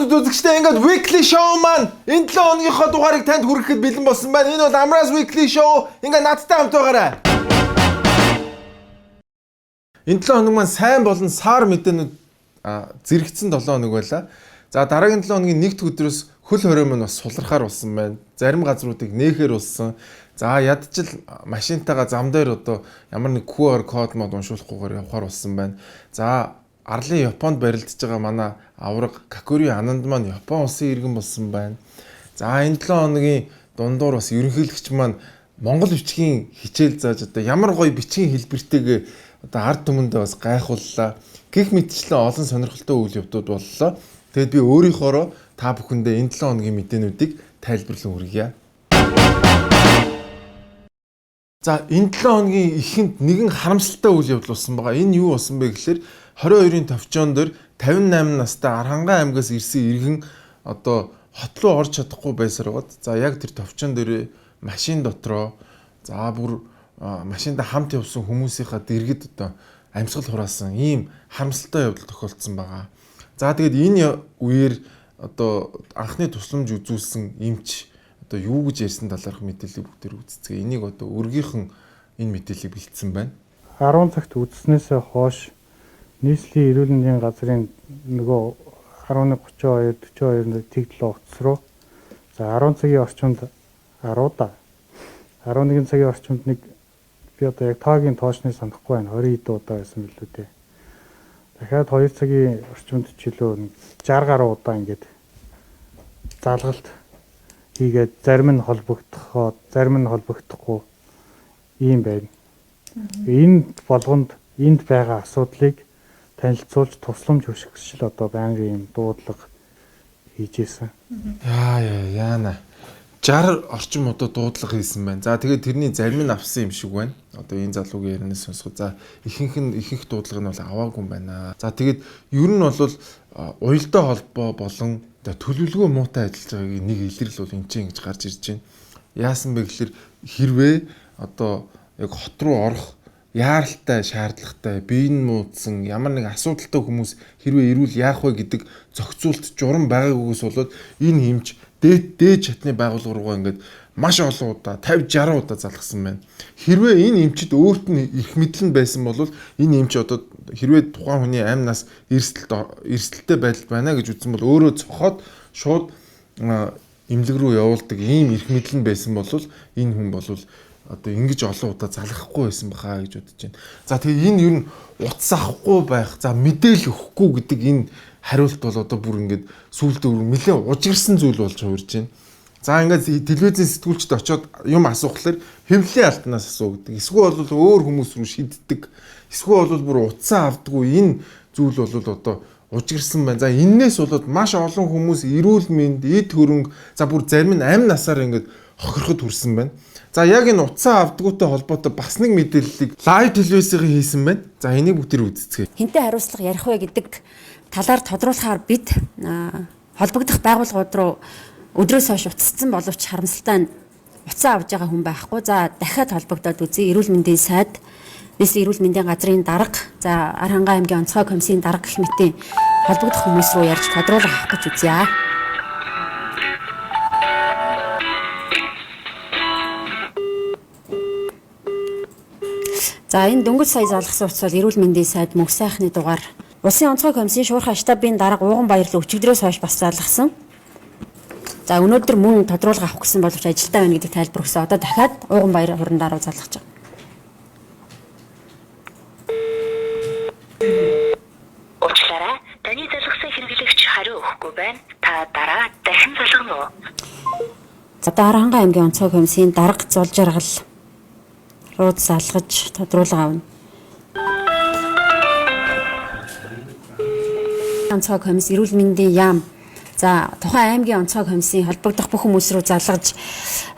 сонсогч үзэгчтэй ингээд weekly show маань энэ 7 хоногийнхоо дугаарыг танд хүрэхэд бэлэн болсон байна. Энэ бол Амраас weekly show. Ингээд надтай хамт байгаарай. Энэ 7 хоног маань сайн болон сар мэдээнүүд зэрэгцэн 7 хоног байлаа. За дараагийн 7 хоногийн нэгд өдрөөс хөл хорой маань бас сулрахаар болсон байна. Зарим газруудыг нээхээр болсон. За ядчил машинтайгаа зам дээр одоо ямар нэг QR код мод уншуулахгүйгээр явахаар болсон байна. За арлын Японд барилдаж байгаа манай авраг Какури Ананд маань Япон улсын иргэн болсон байна. За энэ 7 хоногийн дундуур бас ерөнхийлөгч маань Монгол бичгийн хичээл зааж одоо ямар гоё бичгийн хэлбэртэйг одоо ард түмэндээ бас гайхууллаа. Гэх мэтчлэн олон сонирхолтой үйл явдууд боллоо. Тэгэд би өөрийнхоороо та бүхэндээ энэ 7 хоногийн мэдээнүүдийг тайлбарлан хүргье. За энэ 7 хоногийн эхэнд нэгэн харамсалтай үйл явдал болсон байгаа. Энэ юу болсон бэ гэхээр 22-ын товчоон дээр 58 настай Аранхан аймгаас ирсэн иргэн одоо хот руу орж чадахгүй байсаар гот. За яг тэр товчоон дээр машин дотроо за бүр машинда хамт явсан хүмүүсийнхаа дэргэд одоо амьсгал хураасан ийм харамсалтай явдал тохиолдсон байгаа. За тэгээд энэ үеэр одоо анхны тусламж үзүүлсэн эмч одоо юу гэж ярьсан талаарх мэдээллийг бүгдээр үзцгээе. Энийг одоо өргийнхэн энэ мэдээллийг бэлдсэн байна. 10 цагт үзснээсээ хойш нийслэлийн эрүүл мэндийн газрын нөгөө 11:32-42 тэгдэл утас руу за 10 цагийн орчимд 11 цагийн орчимд нэг би одоо яг таагийн тоочныг санахгүй байна. 20 хэд удаа байсан билүү дээ. Дахиад 2 цагийн орчимд чөлөө нэг 60 гаруй удаа ингээд залгалт хийгээд зарим нь холбогдохоо, зарим нь холбогдохгүй ийм байна. Энэ болгонд энд байгаа асуудлыг танилцуулж тусламж хүсгэл одоо байнгын юм дуудлага хийжсэн. Яана 60 орчим одоо дуудлага хийсэн байна. За тэгээд тэрний зарим нь авсан юм шиг байна. Одоо энэ залуугийн ярианаас сонсгоо. За ихэнх дуудлага нь бол аваагүй юм байна. За тэгээд ер нь бол уялдаа холбоо болон төлөвлөгөө муутай ажиллаж байгааг нэг илэрэл бол энэ ч ингэж гарч ирж байна. Яасан бэ гэхээр хэрвээ одоо яг хот руу орох яаралтай, шаардлагатай, биеийн муудсан ямар нэг асуудалтай хүмүүс хэрвээ ирүүл яах вэ гэдэг зохицуулт журам байгаагүйгээс болоод энэ хэмж дээд чатны байгууллага руугаа ингээд маш олон удаа 50-60 удаа залгасан байна. Хэрвээ энэ эмчид өөрт нь их мэдлэн байсан бол энэ эмч одоо хэрвээ тухайн хүний амнаас эрсдэлтэй байдалд байна гэж үзсэн бол өөрөө цохоод шууд эмнэлэг рүү явуулдаг ийм их мэдлэн байсан бол энэ хүн бол одоо ингэж олон удаа залгахгүй байсан баха гэж бодож байна. За тэгээ энэ ер нь утас авахгүй байх, за мэдээлэл өгөхгүй гэдэг энэ хариулт бол одоо бүр ингээд сүүлдээ нэлээд ужирсан зүйл болж хувирж байна. За ингээд телевизийн сэтгүүлчд очиод юм асуухлаар хэвлэлийн алтнаас асуудаг. Эсвэл бол өөр хүмүүс рүү шиддэг. Эсвэл бол бүр утсаа авдаггүй. Энэ зүйл бол одоо ужирсан байна. За энээс болоод маш олон хүмүүс эрүүл мэнд, эд хөрөнгө, за бүр зарим нь амь насаар ингээд хохироход хүрсэн байна. За яг энэ утсаа авдаггүйтэй холбоотой бас нэг мэдээллийг лайв телевизээр хийсэн байна. За энийг бүгдээр үздэцгээе. Хинтээ хариуцлага ярих вэ гэдэг талаар тодруулахаар бид холбогдох байгууллагууд руу өдрөөс хойш уцсан боловч харамсалтай нь утсаа авж байгаа хүн байхгүй. За дахиад холбогдоод үзье. Эрүүл мэндийн сайд, нийслэлийн эрүүл мэндийн газрын дарга, за Аранхан аймгийн онцгой комиссийн дарга гэх мэтийн холбогдох хүмүүс рүү ярьж тодруулах авах гэж үзье. За энэ дөнгөж сая залгасан утас бол эрүүл мэндийн сайд мөнх сайхны дугаар Улсын онцгой комиссийн шуурхай штабын дарга Ууган Баярлал өчигдрөөс хойш бас залгасан. За өнөөдөр мөн тодруулга авах гэсэн боловч ажилтаа байна гэдэг тайлбар өгсөн. Одоо дахиад Ууган Баяр хурандаа руу залгаж байгаа. Уучлаарай. Таны залгасан хэрэглэгч хариу өгөхгүй байна. Та дараа дахин залгана уу? За Аранхан аймгийн онцгой комиссийн дарга Зул Жаргал руу залгаж тодруулга авна. Онцгой комисс эрүүл мэндийн яам за тухайн аймгийн онцгой комиссийн холбогдох бүх хүмүүс рүү залгаж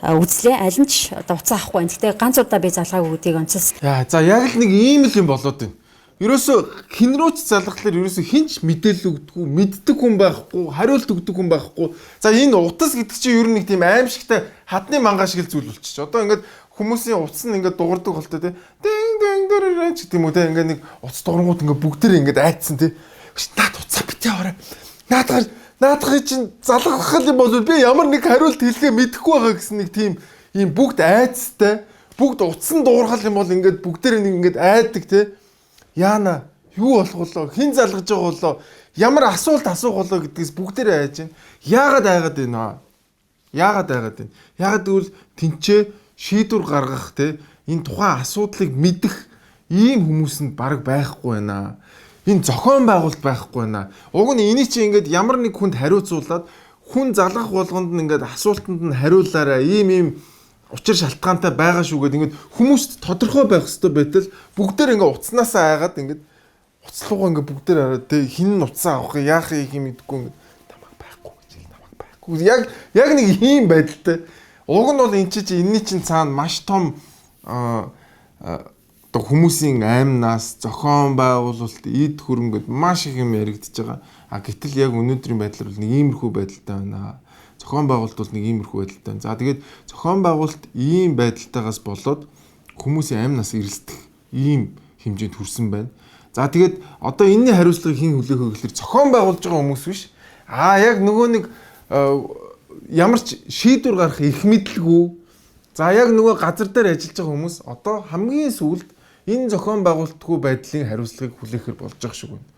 үзлээ. Аль нь ч одоо уцаа авахгүй байна. Гэхдээ ганц удаа би залгаагүй гэдгийг онцлсан. За яг л нэг ийм л юм болоод байна. Ерөөсө хинрүүч залгахлаар ерөөсө хинч мэдээлэл өгдөггүй, мэддэг хүн байхгүй, хариулт өгдөг хүн байхгүй. За энэ утас гэдэг чинь ер нь нэг тийм аимшигтай хадны мангаа шиг л зүйл болчих. Одоо ингээд хүмүүсийн утас нь ингээд дуурдаг болтой тий. Динг дөрөрэн ч гэдэг юм уу тий. Ингээд нэг утас дуурангууд ингээд бүгдээрээ ингээд айцсан тий. Наад уцаа битээ орой. Наадгаар Наадах чинь залгах юм бол би ямар нэг хариулт хэлэхээ мэдэхгүй байгаа гэсэн нэг тийм ийм бүгд айцтай, бүгд утсан дуурхал юм бол ингээд бүгдээр нэг ингээд айдаг те. Яана юу болох болоо? Хин залгаж байгаа болоо? Ямар асуулт асуух болоо гэдгээс бүгдээр айж байна. Яагаад айгаад байна аа? Яагаад айгаад байна? Яагаад гэвэл тэнцээ шийдвэр гаргах те энэ тухайн асуудлыг мэдэх ийм хүмүүс нь баг байхгүй байна. Энэ зохион байгуулалт байхгүй байна. Уг нь энийг чи ингээд ямар нэг хүнд хариуцуулаад хүн залгах болгонд нь ингээд асуултанд нь хариулаараа ийм учир шалтгаантай байгаа шүүгээд ингээд хүмүүст тодорхой байх хэрэгтэй байтал бүгдээр ингээд уцснаасаа айгаад ингээд уцлуугаа ингээд бүгдээр хараад те хин нь уцсан авах яах юм мэдгүй ингээд тамаг байхгүй гэж тамаг байхгүй. Яг нэг ийм байдалтай. Уг нь бол энэ чи энэний чин цаана маш том одоо хүмүүсийн аймнаас зохион байгуулалт эд хөрөнгөд маш их юм яригдчихэж байгаа. Гэтэл яг өнөөдрийн байдлаар бол нэг иймэрхүү байдалтай байна. Зохион байгуулалт бол нэг иймэрхүү байдалтай. За тэгээд зохион байгуулалт ийм байдалтайгаас болоод хүмүүсийн аймнаас эрэлтэх ийм хэмжээнд хүрсэн байна. За тэгээд одоо энэний хариуцлагыг хэн хүлээх вэ гэхээр зохион байгуулж байгаа хүмүүс биш. Яг нөгөө нэг ямар ч шийдвэр гаргах их мэдлгүй. За яг нөгөө газар дээр ажиллаж байгаа хүмүүс одоо хамгийн сүүлд энэ зохион байгуулалтгүй байдлын хариуцлагыг хүлээхээр болж байгаа шиг байна.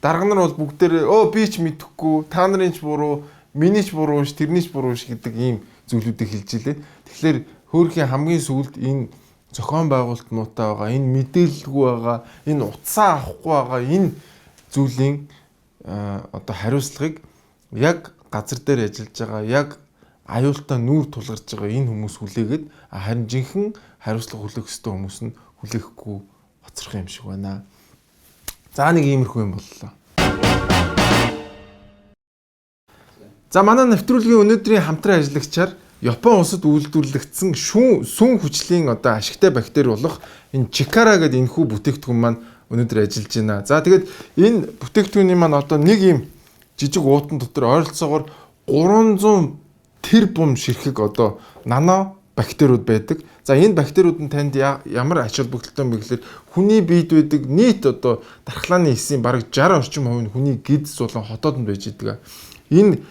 Дарга нар бол бүгдээр би ч мэдэхгүй, та нарын ч буруу, миний ч буруу ш, тэрний ч буруу ш гэдэг ийм зүйлүүдийг хэлж илээ. Тэгэхээр хөөрхийн хамгийн сүүлд энэ зохион байгуулалт муутай байгаа, энэ мэдээлэлгүй байгаа, энэ утсаа авахгүй байгаа энэ зүйлийн одоо хариуцлагыг яг газар дээр ажиллаж байгаа, яг аюултай нүүр тулгарч байгаа энэ хүмүүс хүлээгээд харин жинхэнэ хариуцлага хүлээх ёстой хүмүүс нь хүлээхгүй хоцрох юм шиг байна. За нэг иймэрхүү юм боллоо. За манай нэвтрүүлгийн өнөөдрийн хамтран ажиллагчаар Япон улсад үйлдвэрлэгдсэн сүн хүчлийн одоо ашигтай бактери болох энэ Чикара гэдэг энэхүү бүтээгдэхүүн маань өнөөдөр ажиллаж байна. За тэгээд энэ бүтээгдэхүүний маань одоо нэг юм жижиг уутан дотор ойролцоогоор 300 тэрбум ширхэг одоо нано бактериуд байдаг. За энэ бактериуд нь танд ямар ач холбогдолтой юм бэ гэхээр хүний биед байдаг нийт одоо дархлааны эсийн бараг 60 орчим хувь нь хүний гидс болон хотоодонд байж байгаа. Энэ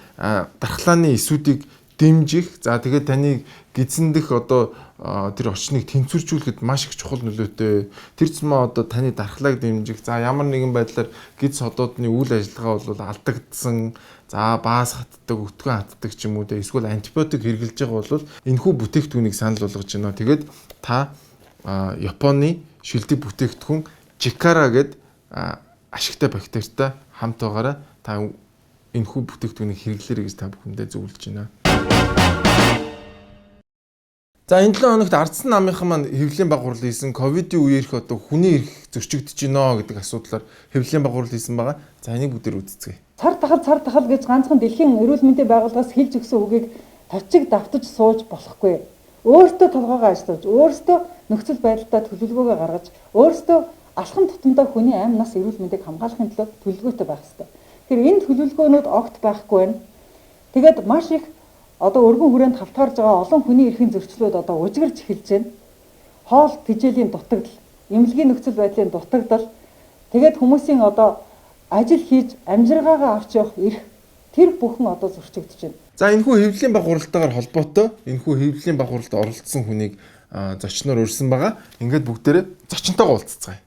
дархлааны эсүүдийг дэмжих, за тэгээд таны гидсэндх одоо тэр орчныг тэнцвэржүүлэхэд маш их чухал нөлөөтэй. Тэр зэмээ одоо таны дархлааг дэмжих, за ямар нэгэн байдлаар гидс хотоодны үйл ажиллагаа бол алдагдсан, за баас хатдаг, өтгөн хатдаг ч юм уу те эсвэл антибиотик хэрглэж байгаа бол энэхүү бүтээгдэхүүнийг санал болгож байна. Тэгээд та Японы шилдэг бүтээгдэхүүн Чикара гэдэг ашигтай бактеритай хамт байгаараа та энэхүү бүтээгдэхүүнийг хэрэглээрэй гэж та бүхэндээ зөвлөж байна. За энэ 7 хоногт ардсан намынхан маань хэвлэлийн багварал хийсэн ковидын үеэрх одоо хүний эрх зөрчигдөж гинэ гэдэг асуудлаар хэвлэлийн багварал хийсэн байгаа. За энийг бүгдээр үзцгээе. Цар тахал гэж ганцхан дэлхийн эрүүл мэндийн байгууллагаас хэлж өгсөн үгийг тавчиг давтаж сууж болохгүй. Өөртөө толгоогоо ажиллаж, өөртөө нөхцөл байдалтай төлөвлөгөөгөө гаргаж, өөртөө алхам тутамдаа хүний амь нас эрүүл мэндийг хамгаалахын төлөө төлөвлөгөөтэй байх ёстой. Тэгэхээр энэ төлөвлөгөөнүүд огт байхгүй байна. Тэгээд маш их одоо өргөн хүрээнд хавтаарж байгаа олон хүний эрхийн зөрчлүүд одоо ужигэрч эхэлж байна. Хоол тэжээлийн дутагдал, эмнэлгийн нөхцөл байдлын дутагдал, тэгээд хүмүүсийн одоо ажил хийж амжиргаагаа авч явах эрх тэр бүхэн одоо зөрчигдөж байна. За энэхүү хэвлэлийн багваралтайгаар холбоотой энэхүү хэвлэлийн багваралд оролцсон хүнийг зочноор урьсан байгаа. Ингээд бүгдээрээ зочнотойгоо уулзцгаая.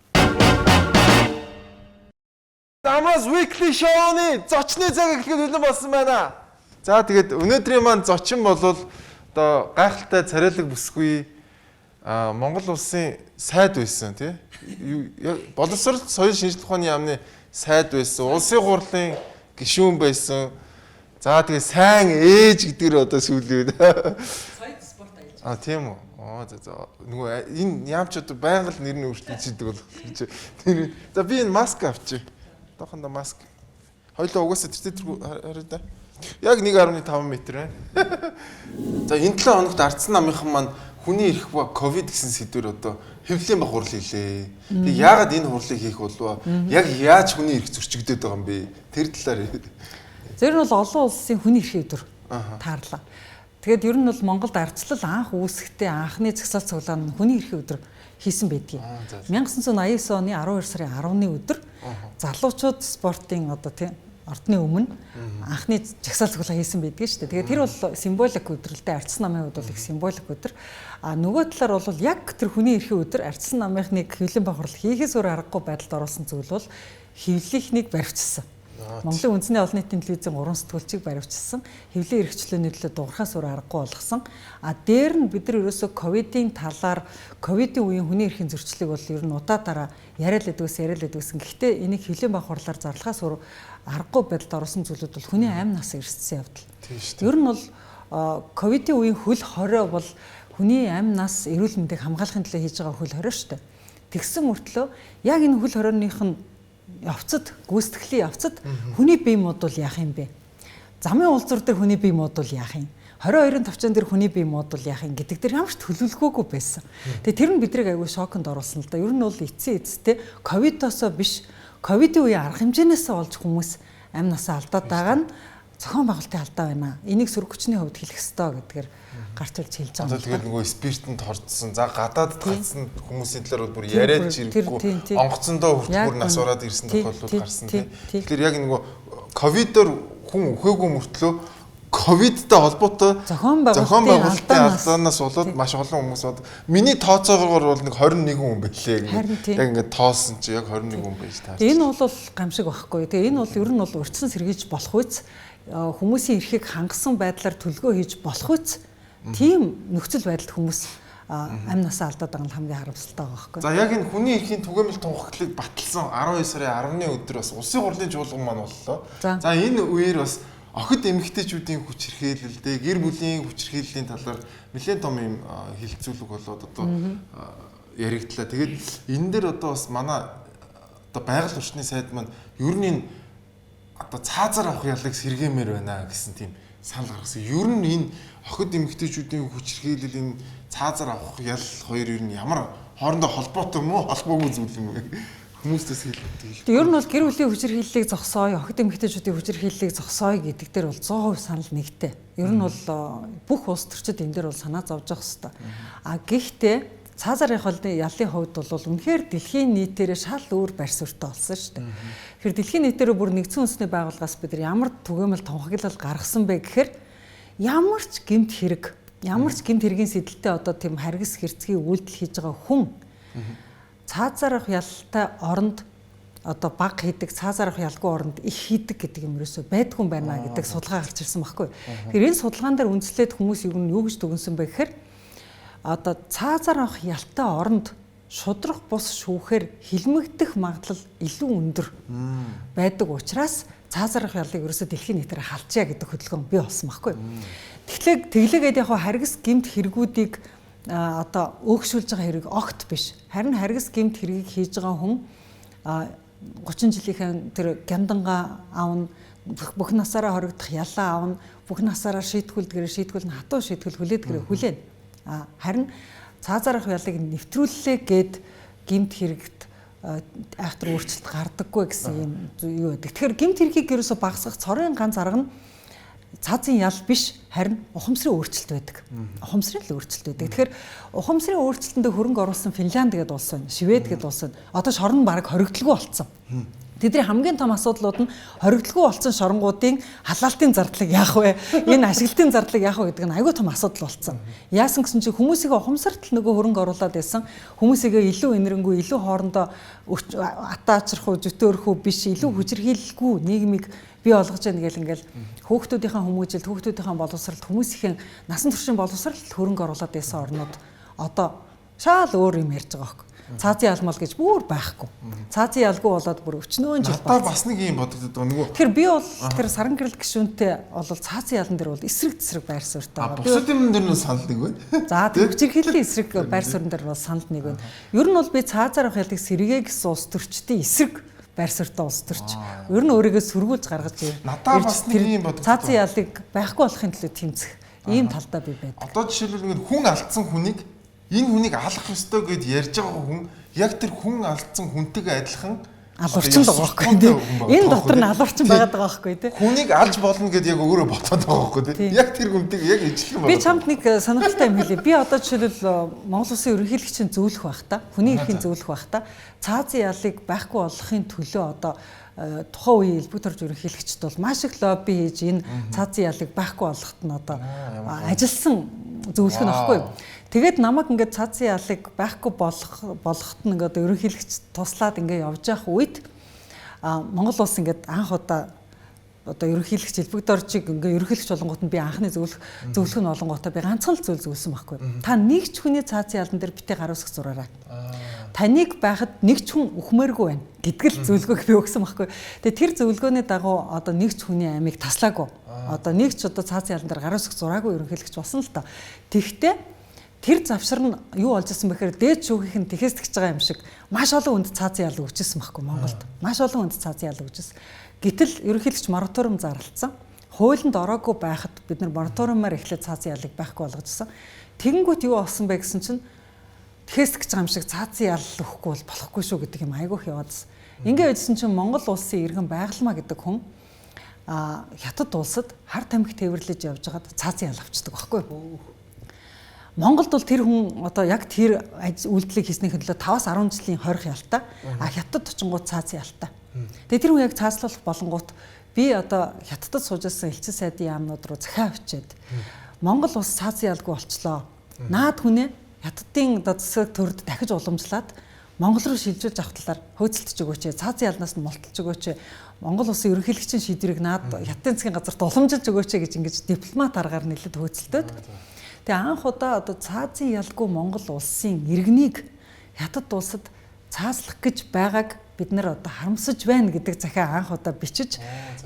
Замас weekly show-ны зочны цаг ихэд үлэн болсон байна. За тэгээд өнөөдрийн маань зочин болвол одоо гайхалтай царайлаг бүсгүй Монгол улсын сайд байсан тий. Боловсрол соёл шинжилгээ ухааны яамны сайд байсан. Улсын хурлын гишүүн байсан. За тэгээд сайн ээж гэдгээр одоо сүүлийн Соёл спорт аяж. Тийм үү. За нөгөө энэ яамч одоо байнга л нэрний өөрчлөгдөж болох гэж. За би энэ маск авчи. Одоохондоо маск. Хоёлоо угаасаа тэр хараа да. Яг 1.5 м байна. За энэ 7 хоногт ардсан намынхан маань хүний эрх ба ковид гэсэн сэдвээр одоо хэвлэлийн багварал хийлээ. Тэг яагаад энэ хурлыг хийх болов? Яг яаж хүний эрх зөрчигдөд байгаа юм бэ? Тэр талаар. Зөв нь бол олон улсын хүний эрхийн өдөр таарлаа. Тэгээд ер нь бол Монголд ардчлал анх үүсэхдээ анхны згсаал цуглаан хүний эрхийн өдөр хийсэн байдгийг. 1989 оны 12 сарын 10-ны өдөр залуучууд спортын одоо тийм ордны өмнө анхны жагсаал цуглаа хийсэн байдаг шүү дээ. Тэгээд тэр бол символик өдрөлтэй ардсан намын хувьд бол их символик өдөр. А нөгөө талаар бол яг тэр хүний эрхийн өдөр ардсан намынхныг хөвлөн бахарл хийхээс өөр аргагүй байдалд оруулсан зүйл бол хөвлийнхнийг баривчсан. Монголын үндэсний олон нийтийн телевизийн 3 сэтгүүлчийг баривчсан. Хөвлийн эрхчлөөний төлөө дуурхаас өөр аргагүй болгосон. А дээр нь бид нар ерөөсөө ковидын талаар ковидын үеийн хүний эрхийн зөрчлийг бол ер нь удаа дараа яриад байдгүйсэн. Гэхдээ энийг хөвлийн бахарлаар зарлахаас өөр аргагүй байдалд оруулсан зүйлүүд бол хүний амь нас эрсдсэн явдал. Ер нь бол ковидын үеийн хөл хорой бол хүний амь нас эрүүл мэндийг хамгаалахын төлөө хийж байгаа хөл хорой шүү дээ. Тэгсэн мөртлөө яг энэ хөл хоройных нь явцад гүйцэтгэлийн явцад хүний бие мод бол яах юм бэ? Замын уулзвар дээр хүний бие мод бол яах юм? 22-ын тавчаан дээр хүний бие мод бол яах юм гэдэг дээр ямар ч төлөвлөгөөгүй байсан. Тэгээ тэр нь бидрийг аягүй шоконд оруулсан л да. Ер нь бол эцсийн ковидосоо биш, ковидын үеийн арга хэмжээнээсээ олж хүмүүс амь насаа алдаад байгаа нь зохион байгуулалтын алдаа байна. Энийг сөрөг хүчний хувьд хэлэх ёстой гэдгээр гарч ирж хэлж байгаа. Тэгээд нөгөө спиртэнд хорцсон. За гадаад татсан хүмүүсийн талаар бүр яриад чирэггүй онгоцондоо хүртгүүр нас ороод ирсэн тохиолдол гарсан тийм. Тэгэхээр яг нөгөө ковидоор хүн үхээгүй мөртлөө ковидтай холбоотой зохион байгуулалтын алдаанаас болоод маш олон хүмүүс бод. Миний тооцоогоор бол нэг 21 хүн байлээ. Яг ингээд тоосон чи яг 21 хүн байж таарч. Энэ бол гамшиг байхгүй. Тэгээ энэ бол ер нь бол урьдчилан сэргийж болох үз хүмүүсийн эрхийг хангасан байдлаар төлгөө хийж болох үз. Тийм нөхцөл байдалд хүмүүс амь насаа алдаад байгаа нь хамгийн харамсалтай байгаа байхгүй. За яг энэ хүний эрхийн түгээмэл тунхаглалыг баталсан 12 сарын 10-ны өдөр бас улсын хурлын чуулган маань боллоо. За энэ үеэр бас охид эмэгтэйчүүдийн хүч хэрхээлэлтэй, гэр бүлийн хүч хэрхээллийн талаар нэлээд том юм хилцүүлэг болоод одоо яригдлаа. Тэгээд энэ дээр одоо бас манай одоо байгаль орчны сайд маань ер нь одоо цаазаар авах ялыг сэргээмээр байна гэсэн тийм санал гаргасан. Ер нь энэ охид эмэгтэйчүүдийн хүч хэрхээлэл энэ цаазаар авах ял хоёр ер нь ямар хоорондоо холбоотой юм уу, холбоогүй зүйл юм бэ? Хүмүүстээс хэлдэг. Ер нь бол гэр бүлийн хүч хэрхээллийг зогсооё, охид эмэгтэйчүүдийн хүч хэрхээллийг зогсооё гэдэг дээр бол 100% санал нэгтэй. Ер нь бол бүх улс төрчид энэ дээр бол санаа зовж явах хэрэгтэй. А гэхдээ цаазаар явах ялын хувьд бол үнэхээр дэлхийн нийтээрээ шал өөр байр суурьтай болсон шүү дээ. Тэгэхээр дэлхийн нийтээрээ бүр нэгдсэн үндэсний байгууллагаас бид нар ямар түгээмэл тунхаглал гаргасан бэ гэхээр ямар ч гэмт хэргийн сэдэлтэй одоо тийм харгас хэрцгий үйлдэл хийж байгаа хүн цаазаарх ялтай оронд одоо баг хийдэг, цаазаарх ялгүй оронд их хийдэг гэдэг юм ерөөсөө байдгүй байна гэдэг судалгаа гарч ирсэн байхгүй. Тэгэхээр энэ судалгаан дээр үндэслээд хүмүүс юу гэж дүгнсэн бэ гэхээр одоо цаазаарх ялтай оронд шудрах бус шүүхээр хилмигдэх магадлал илүү өндөр байдаг учраас цаазаарх ялыг ерөөсөө дэлхийн нийтээр халчаа гэдэг хөдөлгөөн бий болсон байхгүй. Тэглээгээд яг харгас гэмт хэрэгүүдийг одоо өөгшүүлж байгаа хэрэг огт биш. Харин харгас гэмт хэргийг хийж байгаа хүн 30 жилийнхэн тэр гяндангаа аавна, бүх насаараа хоригдох ялаа аавна, бүх насаараа шийтгүүл нь хатуу шийтгүүл хүлээн. Харин цаазаарх ялыг нэвтрүүллээ гэд гэмт хэрэгт айхтар өөрчлөлт гардаггүй гэсэн юм юу байдаг. Тэгэхээр гэмт хэргийг ерөөсө багасгах цорын ганц арга нь цаазын ял биш харин ухамсарын өөрчлөлт байдаг. Ухамсарын л өөрчлөлт байдаг. Тэгэхээр ухамсарын өөрчлөлтөнд хөрөнгө оруулсан Финланд гэдэг улс байна, Швед гэдэг улс байна. Одоо шорон нь баг хоригдлгүй болцсон. Тэдний хамгийн том асуудлууд нь хоригдлгүй болсон шоронгуудын халаалтын зардлыг яах вэ? Энэ ашиглалтын зардлыг яах вэ гэдэг нь айгүй том асуудал болсон. Яасан гэсэн чинь хүмүүсийг ухамсарт л нөгөө хөрөнгө оруулаад байсан. Хүмүүсийг илүү энэрэнгүй, илүү хоорондоо атаачрах уу, зүтөөрөх үү биш, илүү хүчирхийлэлгүй нийгмийг бий болгож яана гэл ингээл хүүхдүүдийнхээ хүмүүжилт, хүүхдүүдийнхээ боловсралт, хүмүүсийн насан туршийн боловсралт хөрөнгө оруулаад байсан орнууд одоо шал өөр юм ярьж байгаа байхгүй. Цаазын ялмал гэж бүр байхгүй. Цаазын ялгүй болоод бүр өчнөөн жил байна. Бас нэг юм бодогдод байгаа нөгөө. Тэгэхээр би бол тэр саран гэрэл гишүүнтэй бол цаазын ялан дээр бол эсрэг байр суурьтай байгаа. Бусад юм дээр нь санал нэг байна. За хүчирхийллийн эсрэг байр суурин дээр бол санал нэг байна. Ер нь бол би цаазаар авах ялыг сэргээ гэсэн улс төрчдийн эсрэг байр суурьтай улс төрч. Ер нь өөрийгөө сөргүүлж гаргаж надад бас нэг юм бодогдод. Цаазын ялыг байхгүй болохын төлөө тэмцэх ийм талдаа би байдаг. Одоо жишээлбэл ингээд хүн алдсан хүнийг энэ хүнийг алах ёстой гэд ярьж байгаа хүн яг тэр хүн алдсан хүнтэйгээ адилхан алуурчин байгаа байхгүй тийм. Энэ дотор нь алуурчин байгаад байгаа байхгүй тийм. Хүнийг алж болно гэд яг өөрөө ботоод байгаа байхгүй тийм. Яг тэр хүнтэйг яг ижлэх юм байна. Би чамд нэг сонирхолтой юм хэлье. Би одоо жишээлбэл Монгол Улсын ерөнхийлөгчийн зөвлөх байх та, хүний эрхийн зөвлөх байх та цаазын ялыг байхгүй болгохын төлөө одоо тухайн үеийн элбэг төрж ерөнхийлөгчд бол маш их лобби хийж энэ цаазын ялыг байхгүй болгоход нь одоо ажилласан зөвлөх нь аахгүй юу. Тэгээд намайг ингээд цаазын ялыг байхгүй болгоход нь ингээд ерөнхийлөгч туслаад ингээд явж явах үед Монгол улс ингээд анх удаа одоо ерөнхийлөгч элбэг доржиг ингээ ерөнхийлөгч болонгууд нь би анхны зөвлөх нь болонгуудаа би ганцхан л зөвлөсөн байхгүй. Та нэг ч хүний цаазын ялан дээр битээ гар усгах зураарай. Таныг байхад нэг ч хүн ухмааргүй байна гэдгэл зөвлөгөөг би өгсөн байхгүй. Тэгээ тэр зөвлөгөөний дагуу одоо нэг ч хүний амийг таслаагүй. Одоо нэг ч одоо цаазын ялан дээр гар усгах зураагүй ерөнхийлөгч болсон л та. Тэгтээ тэр завшир нь юу болж исэн бэхээр дээд шүүхийнх нь тэхэсдэгч байгаа юм шиг маш олон хүнд цаазын ял өгчээсэн байхгүй Монголд. Маш олон хүнд цаазын ял өгчээсэн. Гэтэл ерөнхийлөгч мораториум зарлалцсан. Хуулинд ороогүй байхад бид нар мораториумаар эхлээд цаазын ялыг байхгүй болгожсон. Тэгэнгүүт юу болсон бэ гэсэн чинь тэхэсдэгч байгаа юм шиг цаазын ял өгөхгүй бол болохгүй шүү гэдэг юм айгүйх яваадсан. Ингээ үдсэн чинь Монгол улсын иргэн байгалмаа гэдэг хүн хятад улсад хар тамхи тээвэрлэж явж байгаад цаазын ял авчдаг байхгүй. Монголд бол тэр хүн одоо яг тэр үйлдэлийг хийснийхэн төлөө 5-10 жилийн хорих ялтай. Хятад очингууд цаазын ялтай. Тэгээ тэр хүн яг цааслуулах болонгууд би одоо хятадд сууж байсан элчин сайдын яамнууд руу захиа авчиад Монгол улс цаазын ялгүй болчлоо. Наад хүнээ хятадын засаг төрд дахиж уламжлаад Монгол руу шилжүүлж авах талаар хөөцөлдөж өгөөч. Цаазын ялнаас нь мулталж өгөөч. Монгол улсын ерөнхийлөгчийн шийдвэрийг наад хятадын засгийн газарт уламжилж өгөөч гэж ингэж дипломат аргаар нэлээд хөөцөлдөөд. Тэгээ анх удаа одоо цаазын ялгүй Монгол улсын иргэнийг хятад улсад цааслах гэж байгааг бид нар одоо харамсаж байна гэдэг захиа анх удаа бичиж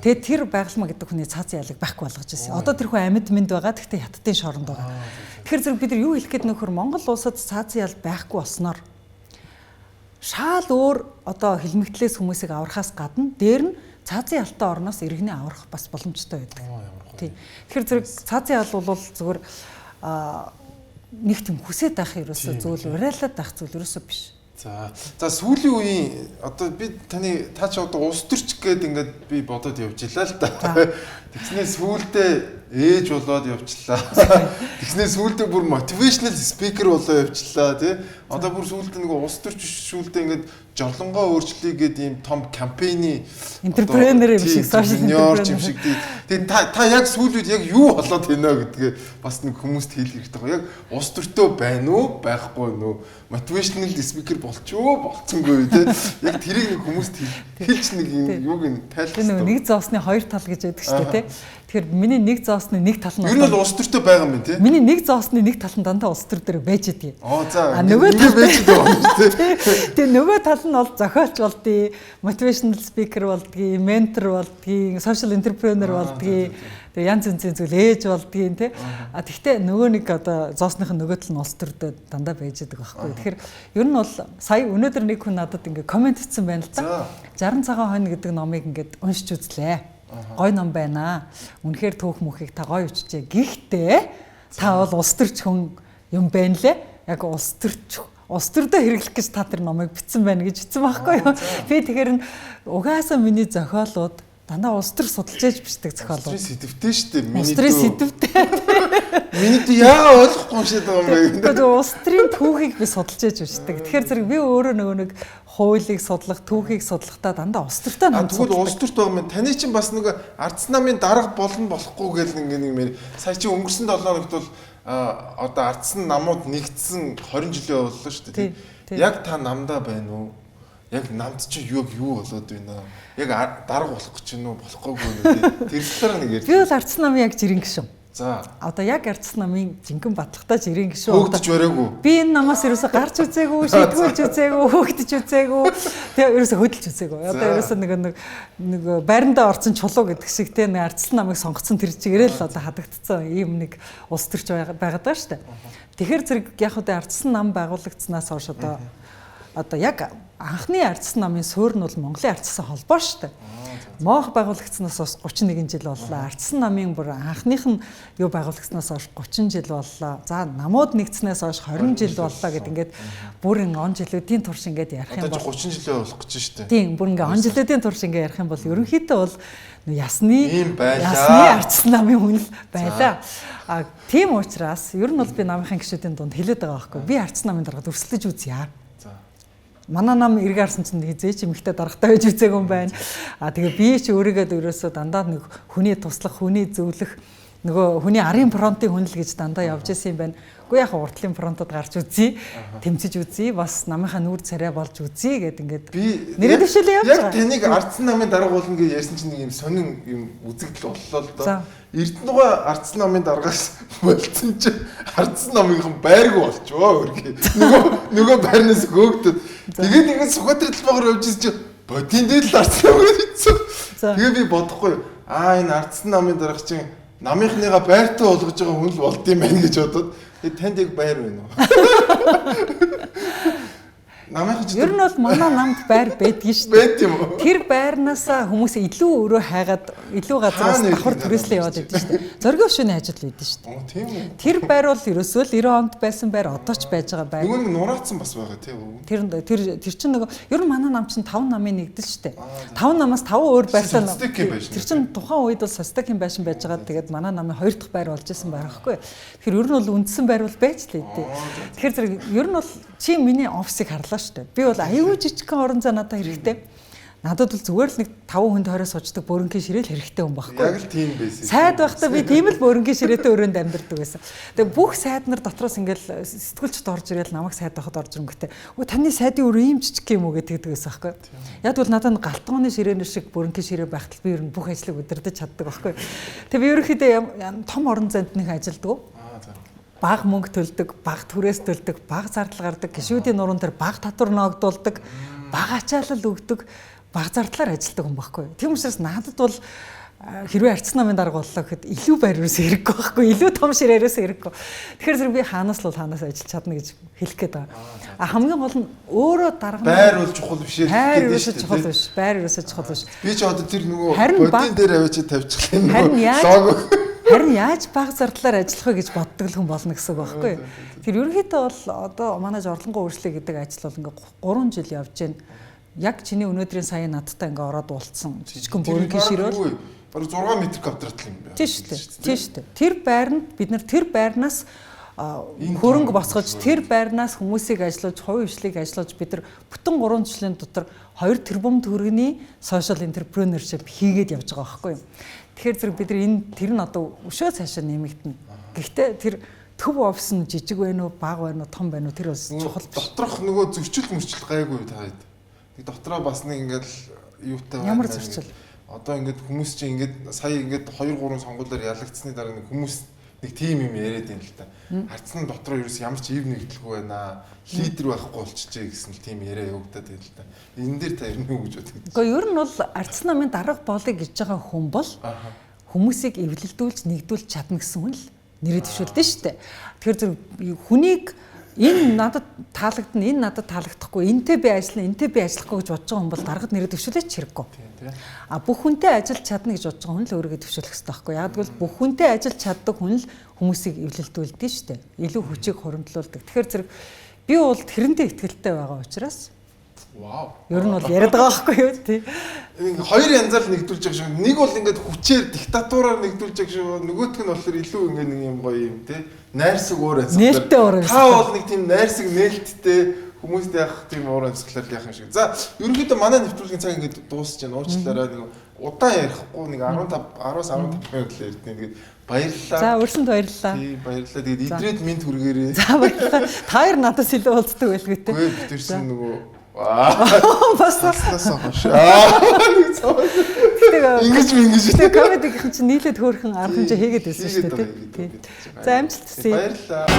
тэгээд тэр байгалмаа гэдэг хүний цаазын ялыг байхгүй болгож ирсэн. Одоо тэр хүн амьд мэд байгаа. Гэхдээ хятадын шоронд байгаа. Тэгэхээр зэрэг бид нар юу хэлэх гээд нөхөр Монгол улсад цаазын ял байхгүй болсноор шаал өөр одоо хилмигтлээс хүмүүсийг аврахаас гадна дээр нь цаазын ялтай орноос иргэний аврах бас боломжтой байдаг. Тийм. Тэгэхээр зэрэг цаазын ял бол зөвхөн нэг тийм хүсээд байх ерөөсөө зөвл уриалаад байх зүйл ерөөсөө биш. За сүүлийн үеийн одоо би та ч одоо улс төрч гээд ингээд би бодоод явж илаа л да. Тэгснээр сүүлдээ ээж болоод явчлаа. Тэгснээр сүүлдээ бүр мотивашнл спикер болоод явчлаа тий. Одоо бүр сүүлдээ нэг улс төрч сүүлдээ ингээд жорлонгоо өөрчлөе гэдэг ийм том кампайны энтерпренер юм шиг сошиал юм шиг тий. Тэгээд та яг сүүлийн үед яг юу болоод байна гэдгээ бас нэг хүмүүст хэлэх хэрэгтэй байгаа. Яг улс төртөө байна уу, байхгүй нөө мотивашнл спикер болчихоо болцсонгүй тий. Яг тэрийг нэг хүмүүст хэлж нэг юуг нь тайлбарлах. Тэр нэг зоосны хоёр тал гэж байдаг шүү дээ тий. Тэгэхээр миний нэг зоосны нэг тал нь ер нь бол улс төртөө байгаа юм тий. Миний нэг зоосны нэг тал нь дандаа улс төр дээр байж идэг. За нөгөө тал байж идэг юм тий. Тэгээ нөгөө тал нь бол зохиолч болдгийг, мотивашнл спикер болдгийг, ментор болдгийг, сошиал энтерпренер болдгийг, тэгээ янз янзын зүйл ээж болдгийг тий. Тэгвэл нөгөө нэг одоо зоосных нь нөгөө тал нь улс төрдөө дандаа байж идэг байхгүй. Тэгэхээр ер нь бол сая өнөөдөр нэг хүн надад ингээ комент хийсэн байна л да. 60 цагаан хонь гэдэг номыг ингээд уншиж үзлээ. Гой ном байна. Үнэхээр түүх мөхийг та гоё үчжээ. Гэхдээ та бол улс төрч хүн юм байна лээ. Яг улс төрдөө хэрэглэх гэж та тэр номыг бичсэн байна гэж бичсэн байхгүй юу? Би тэгэхээр угаасаа миний зохиолууд дандаа улс төр судалж ээж бичдэг зохиолууд. Улс төр сэдвтэй шүү дээ. Улс төрийн сэдвтэй. Миний яа ойлгохгүй юм шиг байгаа юм бэ? Тэгээд улс төрийн түүхийг би судалж ээж бичдэг. Тэгэхээр зэрэг би өөрөө нөгөө нэг хуулийг судлах, түүхийг судлахдаа дандаа улс төртэй ном судалдаг. Тэгвэл улс төрт байгаа юм. Таны чинь бас нэг ардс намын дарга болно болохгүй гэл нэг юм. Сая чи өнгөрсөн 7 хоногт бол одоо ардс намууд нэгдсэн 20 жилийн боллоо шүү дээ. Яг та намдаа байна уу? Яг намд чи юу болоод байна? Яг дарга болох гэж байна уу? Болохгүйгүй нэ. Тэр талаар нэг ярьж. Би бол ардс намын яг жирийн гишүүн. За. Одоо яг ардс намын жинхэнэ батлагтай жирийн гишүүн. Хөөгдөж бариагүй. Би энэ намаас ерөөсө гарч үзээгүй, шийдгүүлж үзээгүй, хөөгдөж үзээгүй. Тэгээ ерөөсө хөдөлж үзээгүй. Одоо ерөөсө нэг байрандаа орсон чулуу гэдэг шиг те нэг ардс намыг сонгоцсон тэр чигээрээ л одоо хадагдцсан ийм нэг улс төрч байгаад байгаа шүү дээ. Тэгэхээр зэрэг яг одоо ардс нам байгуулагдсанаас хойш одоо яг анхны ардс намын суурь нь бол Монголын ардстай холбоо шүү дээ. Моох байгуулагдсанаас хойш 31 жил боллоо. Ардс намын бүр анхных нь юу байгуулагдсанаас хойш 30 жил боллоо. За намууд нэгдснээс хойш 20 жил боллоо гэд ингээд бүрэн он жилүүдийн турш ингээд ярих юм бол 30 жилээ болох гэж шүү дээ. Тийм бүр ингээд он жилүүдийн турш ингээд ярих юм бол ерөнхийдөө бол ясны ардс намын хүн л байлаа. Тийм учраас ер нь бол би намынхаа гишүүдийн дунд хэлээд байгаа байхгүй. Би ардс намын дарга өрсөлдөж үзье. Манай нам эрг харсан чинь хизээч эмэгтэй даргатай байж үзээгүй юм байна. Тэгээ би ч өөрийгөө ерөөсөө дандаа нэг хүний туслах, хүний зөвлөх нөгөө хүний арын фронтын хүн л гэж дандаа явж исэн юм байна. Үгүй яг уртлын фронтод гарч үзье, тэмцэж үзье, бас намынхаа нүүр царай болж үзье гэд ингээд нэрээ дэвшүүлээ явж байгаа. Яг таныг ардсан намын дарга болно гэж ярьсан чинь нэг юм сонин юм үзэгдэл боллоо л доо. Эрдэнэгүй ардсан намын даргаас болцсон чи ардсан намынхан байргүй болчихоо өргөө. Нөгөө байрнаас хөөгдөд. Тэгээд ингээд Сүхбаатар талбайгаар явж ирсэн чи бодийн дээр л ардсан нам гэж хэлсэн. Тэгээ би бодохгүй. Энэ ардсан намын дарга чинь намынхныгаа байртай болгож байгаа хүн л болд юм байна гэж бодоод танд яг байр байна уу? Намайг ч ер нь бол манай намд байр байдгийн шүү дээ. Байд юм уу? Тэр байрнаасаа хүмүүс илүү өөрөө хайгаад илүү газраас давхар түрээслээ яваад байдаг шүү дээ. Зоргийн өшөөний ажил байдаг шүү дээ. Тийм үү? Тэр байр бол ерөөсөө л 90 онд байсан байр одоо ч байж байгаа байр. Нөгөө нэг нураацсан бас байгаа тийм үү? Тэр чинь нөгөө ер нь манай нам чинь 5 намын нэгдэл шүү дээ. 5 намаас 5 өөр байрлал. Тэр чинь тухайн үед бол Состакийн байшин байж байгаа. Тэгээд манай намын 2 дахь байр болж исэн байх байхгүй. Тэгэхээр ер нь бол үндсэн байр бол байж л дээ. Тэгэхээр зэрэг ер нь бол чи миний офисыг харлаа шүү дээ. Би бол аюул жижигхэн орон зай надад хэрэгтэй. Надад бол зүгээр л нэг 5 хүнд хороо сууддаг бөөрөнгийн ширээл хэрэгтэй хүн байхгүй. Яг л тийм байсан. Сайд байхдаа би тийм л бөөрөнгийн ширээтэй өрөөнд амьдардаг байсан. Тэгээ бүх сайд нар дотроос ингээл сэтгүүлчд орж ирэл намайг сайд байхад орж ирэнгүүтээ "Өө таны сайдын өрөө ийм жижиг юм уу?" гэдэг байсан байхгүй. Яг бол надад галтгооны ширээнэр шиг бөөрөнгийн ширээ байхад би ер нь бүх ажлыг удирдах чаддаг байхгүй. Тэгээ би ерөнхийдөө том орон зайд нэг ажилдаг. Бага мөнгө төлдөг, бага түрээс төлдөг, бага зардал гардаг, гишүүдийн нуруунд дээр бага татвар ногдуулдаг, бага ачаалал өгдөг, бага зардлаар ажилладаг хүн байхгүй. Тийм учраас надад бол хэрвээ ардсан намын дарга боллоо гэхэд илүү байраас хэрэггүй байхгүй, илүү том ширээрээс хэрэггүй. Тэгэхээр зэрэг би хаанаас л хаанаас ажиллаж чадна гэж хэлэх гээд байгаа. Хамгийн гол нь өөрөө дарга байр бол чухал биш ээ. Байр ерөөсөө чухал биш. Байр ерөөсөө чухал биш. Би ч одоо тэр нөгөө бодийн дээр авчиж тавьчих юм. Харин яаж бага зардлаар ажиллах вэ гэж боддог хүн болно гэсэн үг байхгүй. Тэр ерөнхийдөө бол одоо манай жорлонгоо үйлчлэг гэдэг ажил бол ингээ 3 жил явж байна. Яг чиний өнөөдрийн сая надтай ингээ ороод уулцсан. Жижигхэн бөөрөнгийн шир бол бараг 6 м квадрат юм байна. Тийм шүү дээ. Тэр байранд бид нар тэр байрнаас хөрөнгө босгож тэр байрнаас хүмүүсийг ажиллуулж, хувийн хвшлийг ажиллуулж бид нар бүтэн 3 жилийн дотор 2 тэрбум төгрөгийн social entrepreneurship хийгээд явж байгаа байхгүй юу. Тэгэхээр зэрэг бид нар тэр нь одоо өшөө цаашаа нэмэгдэнэ. Гэхдээ тэр төв офис нь жижиг байна уу, бага байна уу, том байна уу тэр бас чухал биш. Доторх нөгөө зөрчил мөрчил гайгүй таад. Тэг дотроо бас нэг ингээл юутай ямар зөрчил. Одоо ингээд хүмүүс чинь ингээд сая ингээд 2 3 сонгуулиар ялагдсны дараа нэг хүмүүс нэг тим юм яриад юм л та. Хардсан дотроо ерөөс ямар ч ив нэгдэлгүй байна. Лидер байхгүй болчихжээ гэсэн л тим яриа явагдаад байл та. Энэ дээр та ер нь юу гэж боддог? Гэхдээ ер нь бол ардсан намын дарга болъё гэж байгаа хүн бол хүмүүсийг эвлэлдүүлж нэгдүүлж чадна гэсэн хүн л нэрээ дэвшүүлдэг шүү дээ. Тэгэхээр зөв хүнийг энэ надад таалагдана, энэ надад таалагдахгүй, энтэй би ажиллана, энтэй би ажиллахгүй гэж бодож байгаа хүн бол даргад нэрээ дэвшүүлээч хэрэггүй. Бүх хүнтэй ажиллаж чадна гэж бодож байгаа хүн л өөрийгөө дэвшүүлэх хэрэгтэй байхгүй. Яг бол бүх хүнтэй ажиллаж чаддаг хүн л хүмүүсийг эвлэлдүүлдэг шүү дээ. Илүү хүчийг хуримтлуулдаг. Тэгэхээр зэрэг би бол тэрнтэй ихтгэлтэй байгаа учраас вау. Ер нь бол яриад байгаа байхгүй юу тий. Хоёр янзаар нэгдүүлж байгаа шүү. Нэг бол ингээд хүчээр диктатураар нэгдүүлж байгаа шүү. Нөгөөх нь болохоор илүү ингээд нэг юм гоё юм тий. Найрсаг өөр амьсгал. Нээлттэй өөр амьсгал. Та бол нэг тийм найрсаг нээлттэй хүмүүстэй явах тийм өөр амьсгалаар яах юм шиг. За, ерөнхийдөө манай нэвтрүүлгийн цаг ингээд дуусч байна. Уучлаарай нэг удаан ярихгүй нэг 10-аас 15 минут л ярьдیں۔ Тэгээд баярлалаа. За, өрсөнд баярлалаа. Тий, баярлалаа. Тэгээд идрээд минь хүргээрээ. За, баярлалаа. Та хоёр надаас илүү уулздаг байлгүй те. Үгүй битэрсэн нөгөө бас хаш. Ингэж тэгээ комедигийн чинь нийлээд хөөрхөн арга хэмжээ хийгээд байсан шүү дээ тий. За амжилт хүсье. Баярлалаа.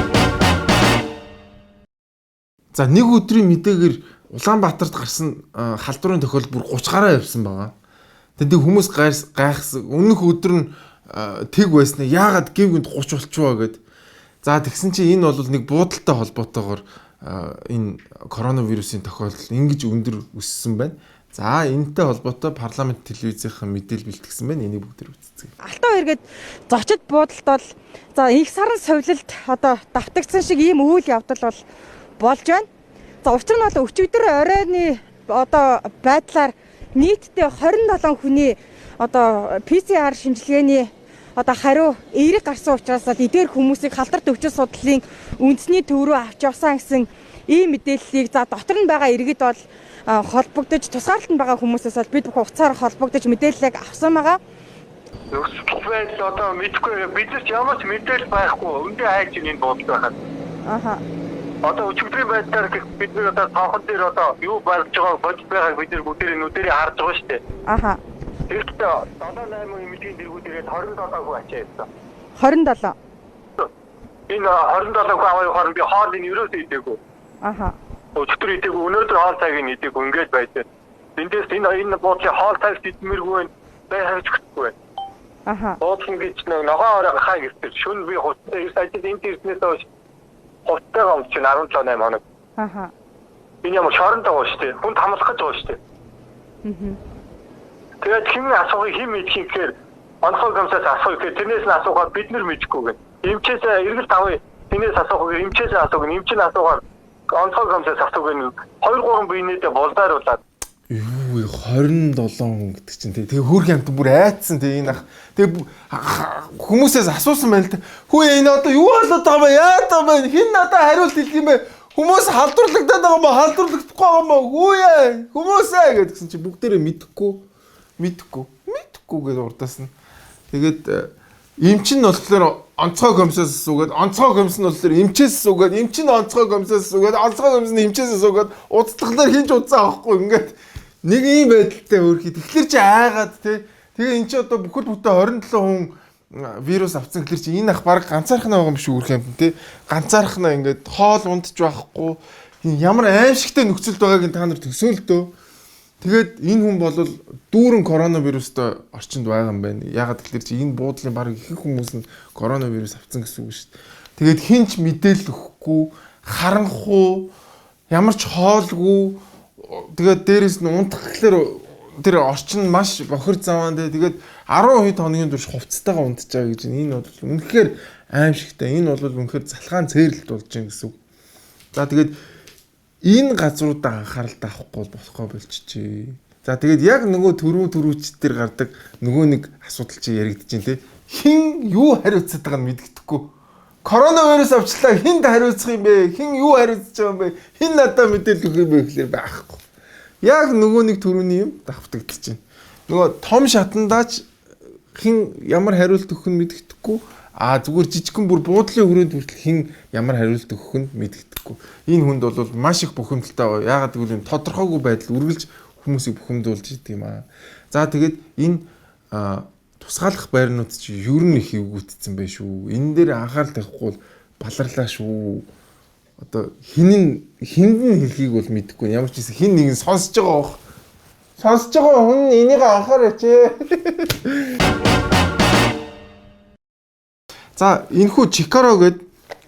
За нэг өдрийн мэдээгээр Улаанбаатарт гарсан халдварын тохиолдол бүр 30 гаруй явсан байгаа. Тэгээд хүмүүс гайхсан. Өмнөх өдөр нь тэг байснаа яагаад гівгэнд 30 болчихвоо гэд. За тэгсэн чинь энэ бол нэг буудалтай холбоотойгоор энэ коронавирусын тохиолдол ингэж өндөр өссөн байна. За энэтэй холбоотой парламент телевизийнхэн мэдээлэл бэлтгэсэн байна. Энийг бүгд үзцгээе. Алтан хоёргээд зочид буудалд бол за их сарын сувилалд одоо давтагдсан шиг ийм үйл явдал бол болж байна. За учир нь бол өчигдөр оройны одоо байдлаар нийтдээ 27 хүний одоо PCR шинжилгээний одоо хариу эерэг гарсан учраас эдгээр хүмүүсийг халдварт өвчин судлалын үндэсний төв рүү авч явсан гэсэн ийм мэдээллийг за дотор нь байгаа иргэд бол холбогдож тусгаарлалт нь байгаа хүмүүсээс бол бид хугацаар холбогдож мэдээллийг авсан байгаа. Нөхцөл байдал одоо мэдгүй биднес ямар ч мэдээлэл байхгүй өндөө хайж энэ бодлоо байхад. Аха. Одоо өчигдрийн байдлаар бид нэг одоо цонхон дээр одоо юу болж байгааг бодж байгааг бид нар бүгдээ нүдэрээ харж байгаа шүү дээ. Аха. Тэгэхдээ 7-8 эмнэлгийн дэргүүдээр 27 хүн ачаа явсан. 27. Энэ 27 хүн аваа хооронд би хоолыг ерөөсөө идээгүй. Аха. Өчигдөр идээгүй өнөөдөр хоол цагийг идээгүй ингэж байдаг. Эндээс энэ буудлын хоол цаг идмэргүй бай хавччихгүй. Аха. Буудлын гэж нэг ногоо ороо хаа гэртэл шүн би хуцтай ирс ажил энэ ирснээс хойш хуцтайгаа өмч 17-8 хоног. Аха. Энэ ямар шоронд байгаа шүү дээ. Хүнд хамлах гэж байгаа шүү дээ. Тэгээд хэн асуугыг хэн мэдхийн гэхээр онцгой гомсоос асуух гэхээр тэрнээс нь асуухад бид нар мэдэхгүй гэнэ. Эмчээс эргэлт авъя. Тэрнээс асуух гэхээр эмчээс асуух, эмч нь асуухаар онцгой гомсоос асуух гэнэ. 2-3 биенээдээ болдааруулаад Юу 27 хүн гэдэг чинь тэгээ хөрх амт бүр айцсан тэгээ энэ ах тэгээ хүмүүсээс асуусан байл та хүү энэ одоо юу болоод байгаа юм яа та байна хин надад хариулт хэлэх юм бэ хүмүүс халдварлагдаад байгаа юм уу халдварлагдахгүй байгаа юм уу хүү яа хүмүүсээ гэдгсэн чинь бүгдээрээ мэдхгүй гэдэг урдаас нь тэгээд эмч нь болохоор онцгой комиссаас суугаад онцгой комисс нь болохоор эмчээс суугаад эмч нь онцгой комиссаас суугаад онцгой комисс нь эмчээс суугаад удацлахлаар хинж удаа авахгүй ингээд нэг ийм байдалтай өөрхий. Тэгэхээр чи айгаад тэгээ эн чи одоо бүхэл бүтэн 27 хүн вирус авсан гэхэлэр чи энэ ах баг ганцаархнаа байгаа юм шиг үрх юм те. Ганцаархнаа ингээд хоол ундж байхгүй. Ямар аимшигтай нөхцөлд байгааг та нар төсөөлдөө. Тэгээд энэ хүн бол дүүрэн коронавирустай орчинд байгаа юм байна. Ягаад гэхэлэр чи энэ буудлын баг ихэнх хүмүүс нь коронавирус авсан гэсэн үг шүү дээ. Тэгээд хинч мэдээлэл өгөхгүй, харанхуу, ямар ч хоолгүй тэгээд дээрэс нь унтах гэхэлэр тэр орчин маш бохир заваан тэгээд 10 хоногийн турш хувцастайгаа унтж байгаа гэж энэ бол үнэхээр аимшигтай. Энэ бол үнэхээр залхаан цээрлэлт болж байгаа гэсэн үг. За тэгээд энэ газруудаа анхаарал тавихгүй болохгүй болчихжээ. За тэгээд яг нөгөө төрүүчд төр гардаг нөгөө нэг асуудал чи яригдэж байна те. Хин юу хариуцаад байгааг нь мэддэхгүй. Коронавирус авчлаа хинд хариуцах юм бэ? Хин юу хариуцж байгаа юм бэ? Хин надад мэдээлэл өгөх юм бэ гэхлээр байхгүй. Яг нөгөө нэг төрөний юм давтагдчихэж байна. Нөгөө том шатандаач хин ямар хариулт өгөх нь мэддэхгүй. Зүгээр жижигхэн бүр буудлын хүрээнд хүртэл хин ямар хариулт өгөх нь мэддэхгүй. Энэ хүнд бол маш их бухимдалтай. Ягаад гэвэл энэ тодорхойгүй байдал үргэлж хүмүүсийг бухимдуулж идэг юм аа. За тэгээд энэ тусгаалах байрнууд чи ер нь их эвгүйтсэн байх шүү. Энэ дээр анхаарал тавихгүй бол баларлаа шүү. Одоо хинд нь хэлхийг бол мэдэхгүй. Ямар ч хэсэг хин нэг нь сонсож байгаа бох. Сонсож байгаа хүн энийг анхаараач. За энэхүү Чикаро гээд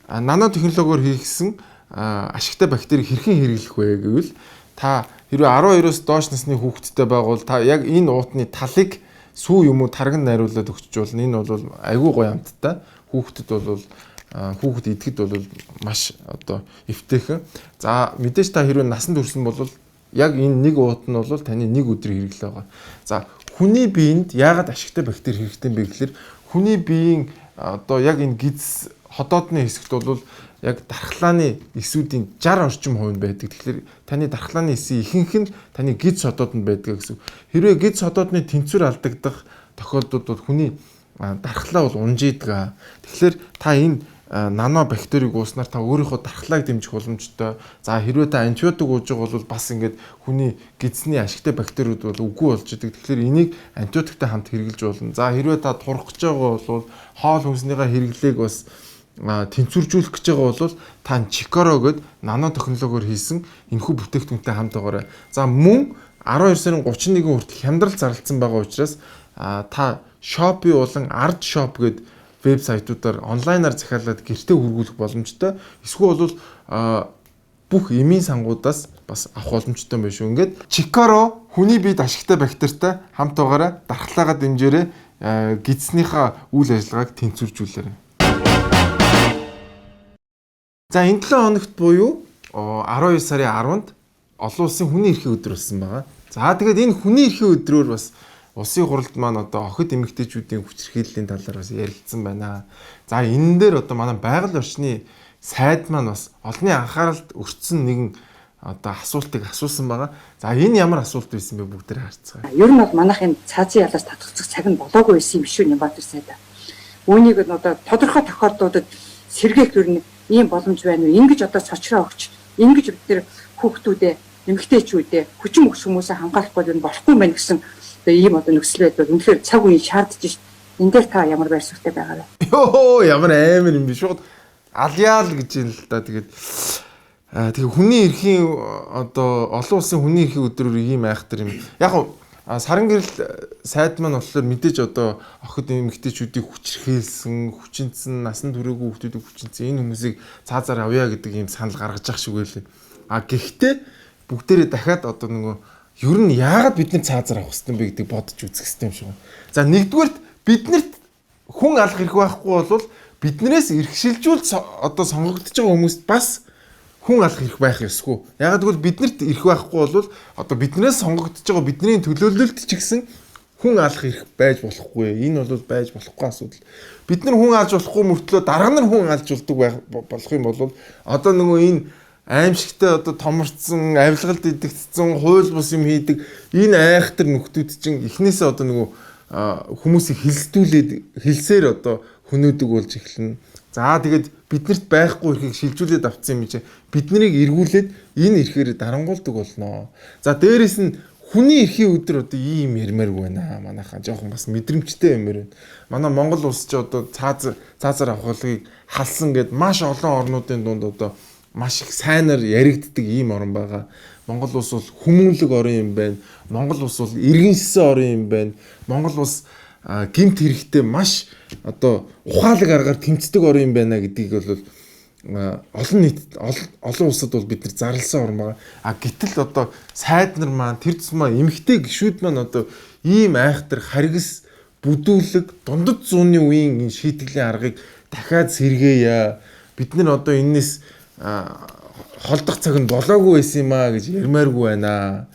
нано технологиор хийгдсэн ашигтай бактери хэрхэн хэрэглэх вэ гэвэл та хэрвээ 12-оос доош насны хүүхэдтэй байгавал та яг энэ уутны талыг сүү юм уу тарган найруулад өгч болно. Энэ бол айгүй гоё амттай. Хүүхдэд бол хүүхэд идэхэд бол маш одоо эвтэйхэн. За мэдээж та хэрвээ насанд хүрсэн бол яг энэ нэг уут нь бол таны нэг өдрийн хэрэглээ байгаа. За хүний биед яагаад ашигтай бактери хэрэгтэй бэ гэхээр хүний биеийн одоо яг энэ гиз ходоодны хэсэгт бол яг дархлааны эсүүдийн 60 орчим хувь байдаг. Тэгэхээр таны дархлааны эсийн ихэнх нь таны гиз ходоодонд байдаг гэсэн. Хэрвээ гиз ходоодны тэнцвэр алдагдах тохиолдолд бол хүний дархлаа бол унжийдэг. Тэгэхээр та энэ нано бактерийг ууснаар та өөрийнхөө дархлааг дэмжих боломжтой. За хэрвээ та антибиотик ууж байгаа бол бас ингээд хүний гидсний ашигтай бактериуд бол үгүй болж идэг. Тэгэхээр энийг антибиотиктэй хамт хэрэглэж болно. За хэрвээ та турах гэж байгаа бол хоол хүнснийхээ хэрэглээг бас тэнцвэржүүлэх гэж байгаа бол та Чикаро гээд нано технологиор хийсэн энэхүү бүтээгдэхүүнтэй хамт байгаарай. За мөн 12 сарын 31 хүртэл хямдрал зарласан байгаа учраас та Shopee болон Ard Shop гээд вебсайтуудаар онлайнаар захиалаад гэртээ хүргүүлэх боломжтой. Эсвэл бол бүх эмийн сангуудаас бас авах боломжтой юм байна шүү. Ингээд Чикаро хүний биед ашигтай бактеритай хамт байгаарай. Дархлаагаа дэмжээрэй. Гидснийхаа үйл ажиллагааг тэнцвэржүүлээрэй. За энэ 7 хоногт буюу 12 сарын 10-нд олон улсын хүний эрхийн өдөр болсон байгаа. За тэгээд энэ хүний эрхийн өдрөөр бас улсын хурлд маань одоо охид эмэгтэйчүүдийн хүчирхийллийн талаар бас ярилцсан байна. За энэ дээр одоо манай байгаль орчны сайд маань бас олонний анхааралд өртсөн нэгэн одоо асуултыг асуусан байгаа. За энэ ямар асуулт байсан бэ бүгдээр харцгаая. Ер нь бол манайхын цаазын ялаас татгцах цаг нь болоогүй байсан юм шүү Нямбатар сайда. Үүнийг нь одоо тодорхой тохиолдлуудад сэргээх ер нь ийм боломж байна уу? Ингэж одоо цочроо өгч, ингэж бид нэр хүүхдүүдээ, эмэгтэйчүүдээ, хүчин өгч хүмүүсээ хамгаалахгүй ер нь болохгүй байх гэсэн одоо ийм одоо нөхцөл байдал үнэхээр цаг үеийн шаардж шít. Энд дээр та ямар байр суурьтай байгаа вэ? Йоо ямар амар юм бэ шууд альяал гэж юм л да. Тэгээ хүний эрхийн одоо олон улсын хүний эрхийн өдрөөр ийм айхтар юм. Яг саран гэрэл сайд маань болохоор мэдээж одоо охид эмэгтэйчүүдийг хүчрхийлсэн, хүчинцэн, насан туршаагүй хүмүүсийг хүчинцэн энэ хүмүүсийг цаазаар авъя гэдэг ийм санал гаргаж ах шиг байлээ. Гэхдээ бүгдээрээ дахиад одоо нөгөө ер нь яагаад бид нар цаазаар авах хэрэгтэй юм бэ гэдгийг бодож үзэх хэрэгтэй юм шиг байна. За нэгдүгээрт биднэрт хүн алах хэрэг байхгүй бол биднээс эрхшилжүүл одоо сонгогдож байгаа хүмүүст бас хүн алах хэрэг байх ёсгүй. Яг тэгвэл биднэрт эрх байхгүй бол одоо биднээс сонгогдож байгаа бидний төлөөлөлт ч гэсэн хүн алах эрх байж болохгүй. Энэ бол байж болохгүй асуудал. Бид нар хүн алж болохгүй мөртлөө дарга нар хүн алж болдог болох юм бол одоо нөгөө энэ аимшигтай одоо томорцсон, авилгалд идэгдсэн, хууль бус юм хийдэг энэ айхтар нөхдүүд чинь эхнээсээ одоо нөгөө хүмүүсийг хилсээр одоо хөнөөдөг болж эхэлнэ. За тэгээд биднэрт байхгүй эрхийг шилжүүлээд авцсан юм чинь бид нарыг эргүүлээд энэ эрхээр дарангуулдаг болно. За дээрэс нь хүний эрхийн өдөр одоо ийм ярмааргүй байна. Манайхаа жоохон бас мэдрэмжтэй юмэр байна. Манай Монгол улс ч одоо цаазаар авахлыг халсан гэд маш олон орнуудын дунд одоо маш их сайнаар яригддаг ийм орн байгаа. Монгол улс бол хүмүүнлэг орн юм байна. Монгол улс бол иргэншсэн орн юм байна. Монгол улс гэмт хэрэгтэй маш одоо ухаалаг аргаар тэмцдэг орн юм байна гэдгийг бол олон нийт олон улсад бол бид нар зарласан орн байгаа. Гэтэл одоо сайд нар маань тэр тусмаа эмэгтэй гишүүд маань одоо ийм айхтар харгас бүдүүлэг дундад зууны үеийн энэ шийтгэлийн аргыг дахиад сэргээе. Бид нар одоо энэс холдох цаг нь болоогүй байсан юм аа гэж ярмааргүй байна.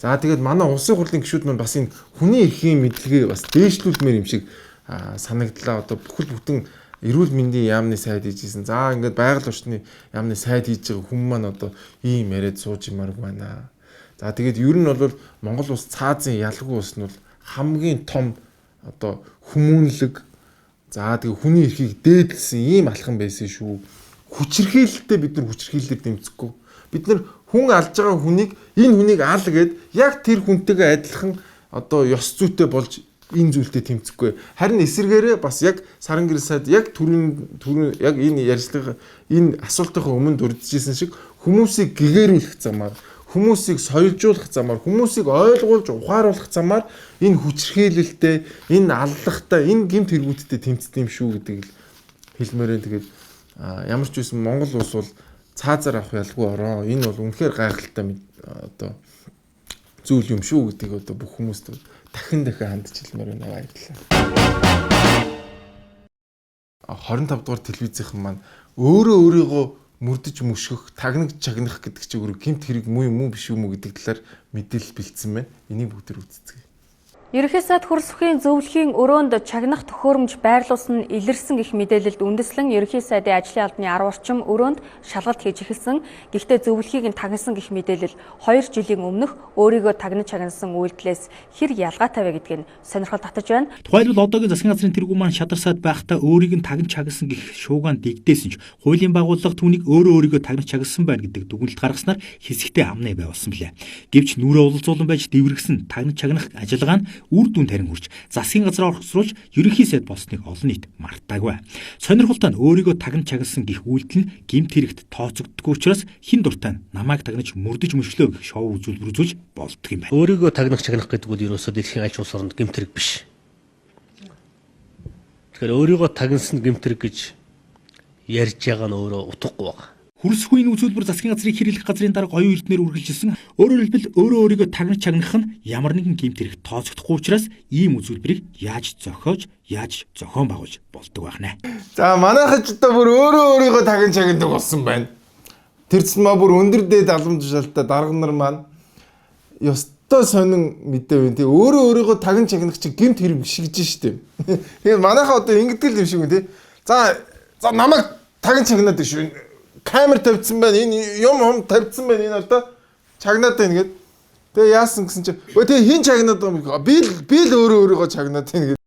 За тэгээд манай улсын хурлын гишүүд маань бас энэ хүний эрхийн мэдлэгээ бас дээшлүүлмээр юм шиг санагдлаа. Одоо бүхэл бүтэн эрүүл мэндийн яамны сайд хийжсэн. За ингээд байгаль орчны яамны сайд хийж байгаа хүмүүс маань одоо ийм яриад сууж юмарг байна. За тэгээд ер нь бол Монгол улс цаазын ялгүй улс нь бол хамгийн том одоо хүмүүнлэг за тэгээд хүний эрхийг дээдлсэн ийм алхам байсан шүү. Хүчирхийлэлтэй бид нар хүчирхийлэлээр дэмжихгүй. Бид нар хүн алж байгаа хүнийг энэ хүнийг ал гэд яг тэр хүнтэйгээ адилхан одоо ёс зүйтэй болж энэ зүйлтэй тэмцэхгүй. Харин эсэргээрээ бас яг саран гэрэл сайд яг түрүүн яг энэ ярьцлага энэ асуултынхаа өмнө дурдчихсэн шиг хүмүүсийг гэгэрүүлэх замаар, хүмүүсийг соёлжуулах замаар, хүмүүсийг ойлгуулж ухааруулах замаар энэ хүчирхийлэлтэй, энэ аллахтай, энэ гэмт хэрэгүүдтэй тэмцдэг юм шүү гэдэг л хэлмээрээ. Тэгээд ямар ч байсан Монгол улс бол цаазаар авах ялгүй ороо. Энэ бол үнэхээр гайхалтай одоо зүйл юм шүү гэдгийг одоо бүх хүмүүст дахин хандж хэлмээр байна. Баярлалаа. 25 дугаар телевизийнхэн маань өөрийгөө мөрдөж мөшгөх, тагнаж чагнах гэдэг чинь өөрөө гэмт хэрэг муу юм уу биш юм уу гэдэг талаар мэдээлэл бэлдсэн байна. Энийг бүгдээр үзцгээе. Ерөнхий сайд хөрсөхийн зөвлөхийн өрөөнд чагнах төхөөрөмж байрлуулсан нь илэрсэн гэх мэдээлэлд үндэслэн ерөнхий сайдын ажлын албаны 10 орчим өрөөнд шалгалт хийж эхэлсэн. Гэхдээ зөвлөхийг нь тагнасан гэх мэдээлэл 2 жилийн өмнөх өөрийгөө тагнаж чагнасан үйлдэлээс хэр ялгаатай вэ гэдгийг сонирхол татаж байна. Тухайлбал одоогийн засгийн газрын тэргүүн маань шадарсаад байхдаа өөрийг нь тагнаж чагнасан гэх шуугаан дэгдээсэн ч хуулийн байгууллага түүнийг өөрийгөө тагнаж чагнасан байна гэдэг дүгнэлт гаргаснаар хэсэгтээ амнаа байвсан билээ. Гэвч нүрээ улалзуулан байж дэврэгсэн тагнаж чагнах ажиллагаа нь үр дүнд харин хүрч засгийн газраа орхисруулж ерөнхий сайд болсныг олон нийт мартаагүй. Сонирхолтой нь өөрийгөө тагнаж чагнасан гэх үйлдэл нь гэмт хэрэгт тооцогддгүй учраас хин дуртай намайг тагнаж мөрдөж мөшлөө гэх шоу үзүүлбэр үзүүлж болдго юм байна. Өөрийгөө тагнах чагнах гэдэг нь ерөөсөө дэлхийн аль улс оронд гэмт хэрэг биш. Тэгэхээр өөрийгөө тагнасан гэмт хэрэг гэж ярьж байгаа нь өөрөө утгагүй байна. Хөрсөхийн үзүүлбэр засгийн газрын хэрэглэх газрын дарга оюун эрдэнээр үргэлжилсэн. Өөрөөр хэлбэл өөрийгөө тагнаж чагнах нь ямар нэгэн гэмт хэрэг тооцогдохгүй учраас ийм үзүүлбэрийг яаж зохион байгуулж болдог байна. За манайхад ч одоо бүр өөрийгөө тагнаж чагнадаг болсон байна. Тэр цэсмаа бүр өндөр дээд албан тушаалтай дарга нар маань ёстой сонин мэдээ байна. Тэг өөрийгөө тагнаж чагнах чинь гэмт хэрэг шигж штеп. Тэгээд манайхаа одоо ингэдэг юм шиг үү те. За намайг тагнаж чагнаад шүү. камер тавьсан байна. Энэ юм тавьсан байна. Энэ одоо чагнаад байна гэдэг. Тэгээ яасан гэсэн чинь тэгээ хин чагнаад байгаа юм. Би л өөрийгөө чагнаад байна гэдэг.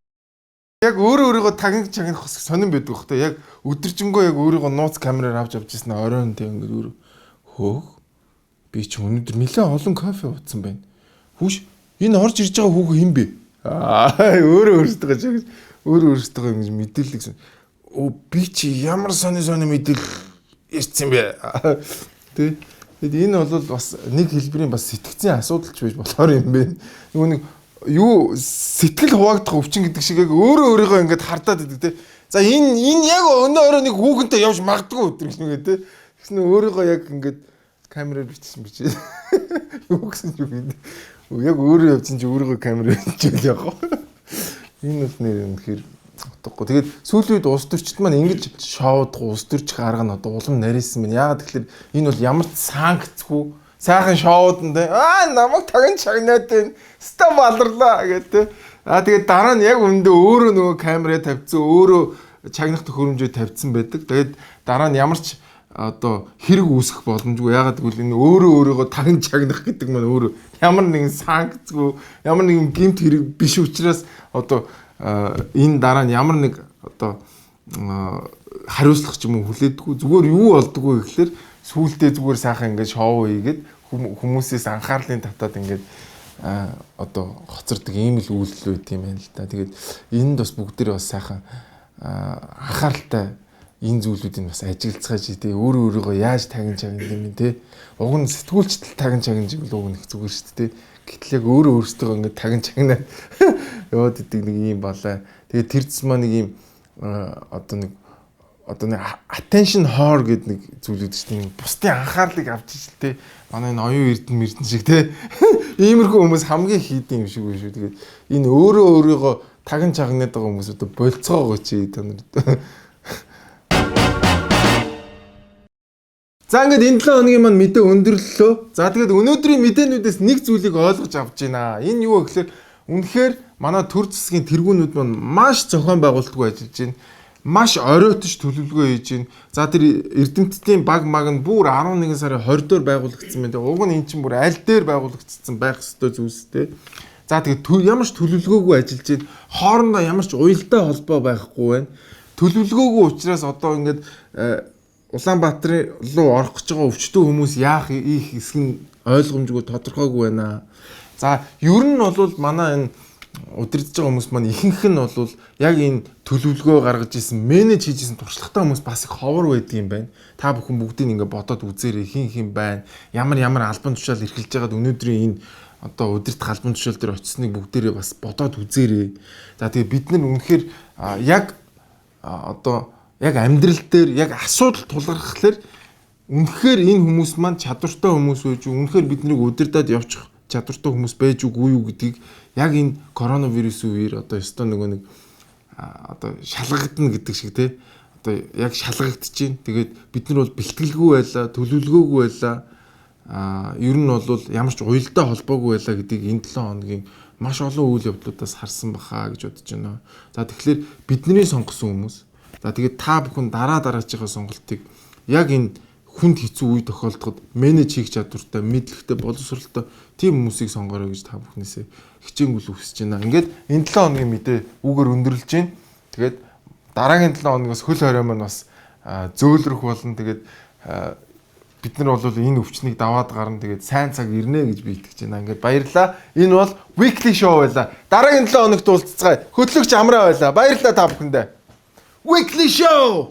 Яг өөрийгөө тагнах чагнах бас сонирн байдаг бох тэ. Яг өдөржингөө яг өөрийгөө нууц камераар авч явжсэн оройн тэг ингээд өөр хөөх. Би ч өнөөдөр нэлээд олон кофе ууцсан байна. Хүүш энэ орж ирж байгаа хүүг хэн бэ? Өөрөөсөө гэж өөрөөсөө ингэж мэдээлэл. Би чи ямар сони мэдээлэл ирсэн бэ? Тэгээд энэ бол бас нэг хэлбэрийн бас сэтгцийн асуудалч байж болохоор юм бэ. Нөгөө нэг юу сэтгэл хуваагдах өвчин гэдэг шиг яг өөрийгөө ингээд хардаад идэг те. За энэ яг өнөө өрөө нэг хүүхэнтэй явж магадгүй өдөр гэх нэгэ те. Тэгсэн өөрийгөө яг ингээд камераар бичсэн. Юу гэсэн ч юм. Яг өөрөө явсан чи өөрийгөө камераар бичээл яг. Энэ бол нэр үнэхээр утгагүй. Тэгээд сүүлийн үед улс төрчид маань ингэж шоудах улс төрчих арга нь одоо улам нарийнсан байна. Яагаад тэгэхээр энэ бол ямар ч санкцгүй сайхан шоуд нь намайг таган чагнаад байна. Ста баларлаа гэдэг. Тэгээд дараа нь яг өндөө өөрөө нөгөө камераа тавьсан, өөрөө чагнах төхөөрөмжөө тавьсан байдаг. Тэгээд дараа нь ямар ч одоо хэрэг үүсэх боломжгүй. Яагаад гэвэл энэ өөрийгөө таган чагнах гэдэг маань өөрөө ямар нэгэн санкцгүй, ямар нэгэн гэмт хэрэг биш учраас одоо энэ дараа нь ямар нэг одоо хариуцлах ч юм уу хүлээдэггүй. Зүгээр юу болдгоо гэхэлэр сүүлдээ зүгээр сайхан ингээд шоу хийгээд хүмүүсээс анхаарлын татаад ингээд одоо хоцордог ийм л үйлдэл байт юм байна л да. Тэгээд энд бас бүгдээрээ бас сайхан анхааралтай энэ зүйлүүдийг бас ажиглацгааж тий өөрийгөө яаж тагин чагнах юм те. Уг нь сэтгүүлчдэл тагин чагнаж игэл уг нь их зүгээр шүү дээ. Гэтэл яг өөртөө ингээд тагин чагнаад яваад идэг нэг юм балай. Тэгээд тэрц маа нэг юм одоо нэг attention whore гэдэг нэг зүйл үүдэж тийм бусдын анхаарлыг авч ижил те. Манай энэ оюун эрдэнэ шиг те. Иймэрхүү хүмүүс хамгийн хийдэг юм шиг байна шүү. Тэгээд энэ өөрийгөө тагин чагнаад байгаа хүмүүс одоо болцоогоо чи та нар. За ингээд энэ 7 хоногийн маань мэдээ өндөрлөлөө. За тэгээд өнөөдрийн мэдээнүүдээс нэг зүйлийг ойлгож авч байна. Энэ юу вэ гэхээр үнэхээр манай төр засгийн тэргүүнүүд маань маш зохион байгуулалтгүй ажиллаж байна. Маш оройтож төлөвлөгөө хийж байна. За тэр эрдэмтдийн баг маг нь бүр 11 сарын 20 доор байгуулагдсан байна. Уг нь эн чинь бүр аль дээр байгуулагдсан байх ёстой зүйлстэй. За тэгээд ямар ч төлөвлөгөөгүй ажиллаж байна. Хоорондоо ямар ч уялдаа холбоо байхгүй байна. Төлөвлөгөөгүй учраас одоо ингээд Улаанбаатар руу орох гэж байгаа өвчтөн хүмүүс яах их хэсэг нь ойлгомжгүй тодорхойгүй байна. За ер нь бол манай энэ удирдах байгаа хүмүүс маань ихэнх нь бол яг энэ төлөвлөгөө гаргаж исэн, менеж хийж исэн туршлагатай хүмүүс бас их ховор байдаг юм байна. Та бүхэн бүгдийг ингээ бодоод үзээрэй хин байна. Ямар албан тушаал эрхэлж байгаад өнөөдрийн энэ одоо удирдах албан тушаал дээр очисныг бүгдээрээ бас бодоод үзээрэй. За тэгээ бид нар үнэхээр яг одоо яг амьдрал дээр яг асуудал тулгархлаар үнэхээр энэ хүмүүс маань чадвартай хүмүүс байж үү, үнэхээр биднийг удирдаад явчих чадвартай хүмүүс байж үгүй юу гэдгийг яг энэ коронавирус үеэр одоо ёстой нөгөө нэг одоо шалгагдана гэдэг шиг те одоо яг шалгагдчихээн. Тэгээд бид нар бол бэлтгэлгүй байлаа, төлөвлөгөөгүй байлаа. Ер нь бол ямар ч уялдаа холбоогүй байлаа гэдгийг энэ 7 хоногийн маш олон үйл явдлуудаас харсан баха гэж бодож байна. За тэгэхээр бидний сонгосон хүмүүс. За тэгээд та бүхэн дараачихаа сонголтыг яг энэ хүнд хэцүү үе тохиолдоход менеж хийх чадвартай, мэдлэгтэй, боловсролтой тийм хүмүүсийг сонгоорой гэж та бүхнээсээ хичээнгүйл хүсэж байна. Ингээд энэ 7 хоногийн мэдээ үгээр өндөрлж байна. Тэгээд дараагийн 7 хоногоос хөл хорой маань бас зөөлрөх болно. Тэгээд бид нар бол энэ өвчнийг даваад гарна. Тэгээд сайн цаг ирнэ гэж би итгэж байна. Ингээд баярлалаа. Энэ бол weekly show байлаа. Дараагийн 7 хоногт уулзцгаая. Хөтлөгч Амраа байлаа. Баярлалаа та бүхэндээ. Weekly show!